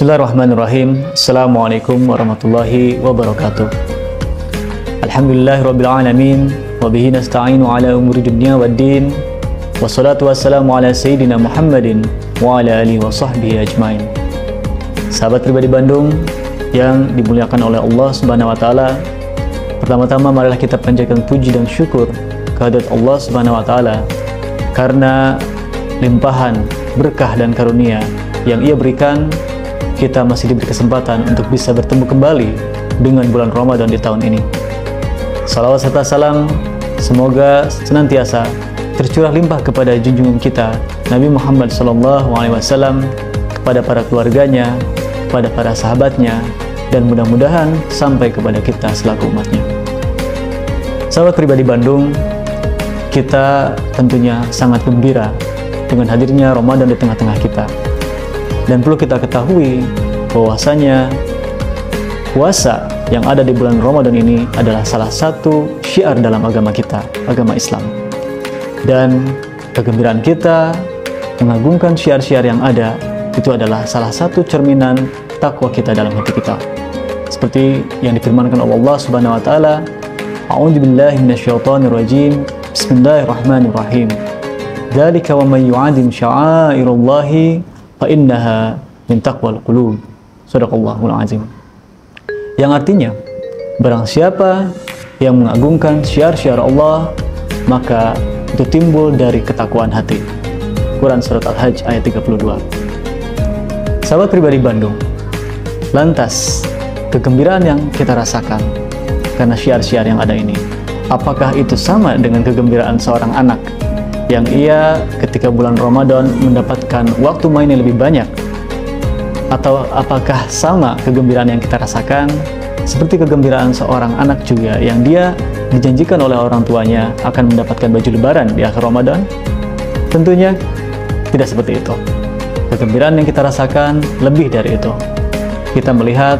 Bismillahirrahmanirrahim. Assalamualaikum warahmatullahi wabarakatuh. Alhamdulillahirrabbilalamin. Wabihi nasta'inu ala umuri dunia wa din. Wassalatu wassalamu ala sayyidina Muhammadin wa ala alihi wa sahbihi ajmain. Sahabat pribadi Bandung yang dimuliakan oleh Allah Subhanahu wa taala, pertama-tama marilah kita panjatkan puji dan syukur kehadirat Allah Subhanahu wa taala karena limpahan berkah dan karunia yang Ia berikan, kita masih diberi kesempatan untuk bisa bertemu kembali dengan bulan Ramadan di tahun ini. Salawat serta salam semoga senantiasa tercurah limpah kepada junjungan kita Nabi Muhammad SAW, kepada para keluarganya, kepada para sahabatnya, dan mudah-mudahan sampai kepada kita selaku umatnya. Sahabat pribadi Bandung, kita tentunya sangat gembira dengan hadirnya Ramadan di tengah-tengah kita. Dan perlu kita ketahui bahwasanya puasa yang ada di bulan Ramadan ini adalah salah satu syiar dalam agama kita, agama Islam. Dan kegembiraan kita mengagungkan syiar-syiar yang ada itu adalah salah satu cerminan takwa kita dalam hati kita. Seperti yang difirmankan oleh Allah Subhanahu wa taala, A'udzubillahi minasyaitonirrajim. Bismillahirrahmanirrahim. Dzalika wa may yu'adzim sya'airallahi fa innaha min taqwal qulub. Shadaqallahul azim. Yang artinya, barang siapa yang mengagungkan syiar-syiar Allah, maka itu timbul dari ketakwaan hati. Quran surat Al-Hajj ayat 32. Sahabat pribadi Bandung, lantas kegembiraan yang kita rasakan karena syiar-syiar yang ada ini, apakah itu sama dengan kegembiraan seorang anak yang ia ketika bulan Ramadan mendapatkan waktu main yang lebih banyak? Atau apakah sama kegembiraan yang kita rasakan seperti kegembiraan seorang anak juga yang dia dijanjikan oleh orang tuanya akan mendapatkan baju lebaran di akhir Ramadan? Tentunya tidak seperti itu. Kegembiraan yang kita rasakan lebih dari itu. Kita melihat,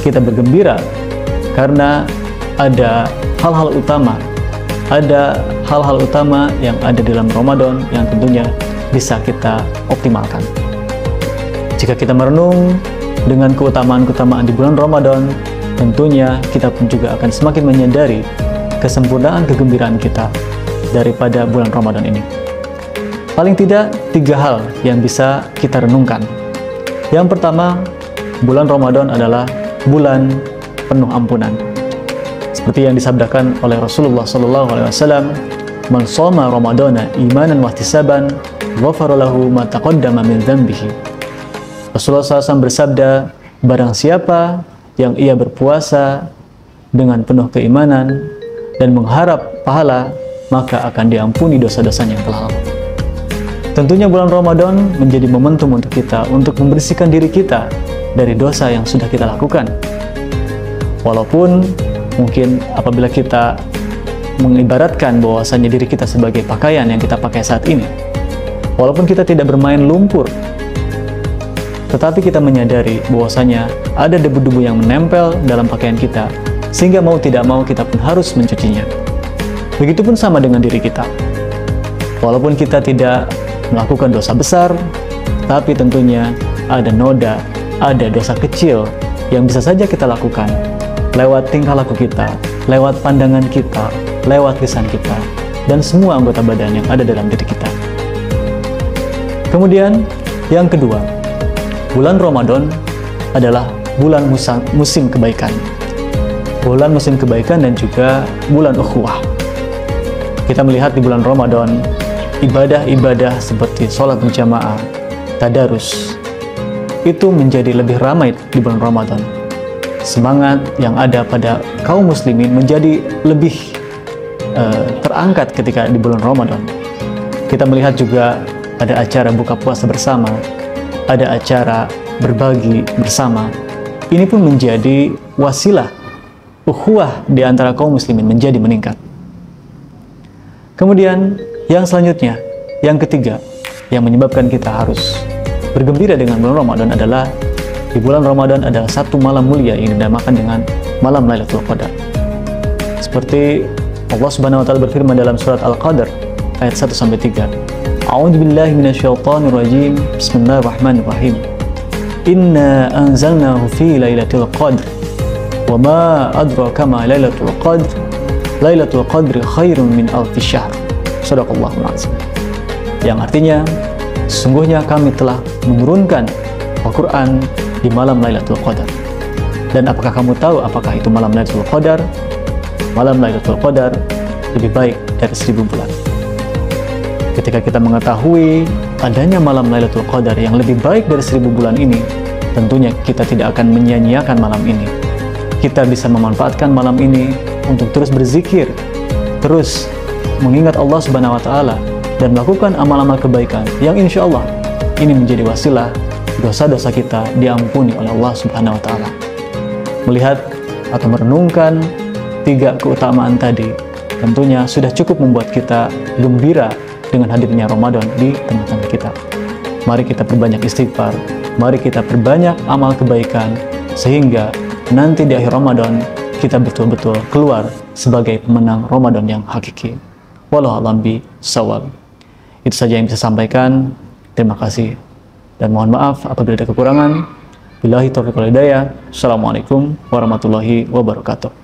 kita bergembira karena ada hal-hal utama, yang ada di dalam Ramadan yang tentunya bisa kita optimalkan. Jika kita merenung dengan keutamaan-keutamaan di bulan Ramadan, tentunya kita pun juga akan semakin menyadari kesempurnaan kegembiraan kita daripada bulan Ramadan ini. Paling tidak 3 hal yang bisa kita renungkan. Yang pertama, bulan Ramadan adalah bulan penuh ampunan. Seperti yang disabdakan oleh Rasulullah SAW, "Man shoma Ramadana imanan wa ihtisaban, ghafara lahu ma taqaddama min dzambihi." Rasulullah SAW bersabda, barang siapa yang ia berpuasa dengan penuh keimanan dan mengharap pahala, maka akan diampuni dosa-dosanya yang telah lalu. Tentunya bulan Ramadan menjadi momentum untuk kita untuk membersihkan diri kita dari dosa yang sudah kita lakukan. Walaupun mungkin apabila kita mengibaratkan bahwasannya diri kita sebagai pakaian yang kita pakai saat ini, walaupun kita tidak bermain lumpur, tetapi kita menyadari bahwasanya ada debu-debu yang menempel dalam pakaian kita, sehingga mau tidak mau kita pun harus mencucinya. Begitupun sama dengan diri kita. Walaupun kita tidak melakukan dosa besar, tapi tentunya ada noda, ada dosa kecil yang bisa saja kita lakukan lewat tingkah laku kita, lewat pandangan kita, lewat lisan kita, dan semua anggota badan yang ada dalam diri kita. Kemudian, yang kedua, bulan Ramadan adalah bulan musim kebaikan. Bulan musim kebaikan dan juga bulan ukhuwah. Kita melihat di bulan Ramadan, ibadah-ibadah seperti sholat berjamaah, tadarus, itu menjadi lebih ramai di bulan Ramadan. Semangat yang ada pada kaum muslimin menjadi lebih terangkat ketika di bulan Ramadan. Kita melihat juga ada acara buka puasa bersama, ada acara berbagi bersama. Ini pun menjadi wasilah ukhuwah di antara kaum muslimin menjadi meningkat. Kemudian yang selanjutnya, yang ketiga, yang menyebabkan kita harus bergembira dengan bulan Ramadan adalah di bulan Ramadan adalah satu malam mulia yang dinamakan dengan malam Lailatul Qadar. Seperti Allah Subhanahu wa taala berfirman dalam surat Al-Qadar ayat 1-3. A'udzubillahi minasyaitonirrajim. Bismillahirrahmanirrahim. Inna anzalnahu fi lailatul qadr. Wa ma adraka ma lailatul qadr. Lailatul qadri khairun min alfi syahr. Shadaqallahul azim. Yang artinya, sesungguhnya kami telah menurunkan Al-Quran di malam Lailatul Qadar. Dan apakah kamu tahu apakah itu malam Lailatul Qadar? Malam Lailatul Qadar lebih baik dari 1000 bulan. Ketika kita mengetahui adanya malam Lailatul Qadar yang lebih baik dari 1000 bulan ini, tentunya kita tidak akan menyia-nyiakan malam ini. Kita bisa memanfaatkan malam ini untuk terus berzikir, terus mengingat Allah Subhanahu wa Ta'ala, dan melakukan amal-amal kebaikan yang insya Allah ini menjadi wasilah dosa-dosa kita diampuni oleh Allah Subhanahu wa Ta'ala. Melihat atau merenungkan 3 keutamaan tadi, tentunya sudah cukup membuat kita gembira dengan hadirnya Ramadan di tengah-tengah kita. Mari kita perbanyak istighfar, mari kita perbanyak amal kebaikan, sehingga nanti di akhir Ramadan kita betul-betul keluar sebagai pemenang Ramadan yang hakiki. Wallahu a'lam bishawab. Itu saja yang bisa sampaikan. Terima kasih dan mohon maaf apabila ada kekurangan. Billahi taufiq wal hidayah. Assalamualaikum warahmatullahi wabarakatuh.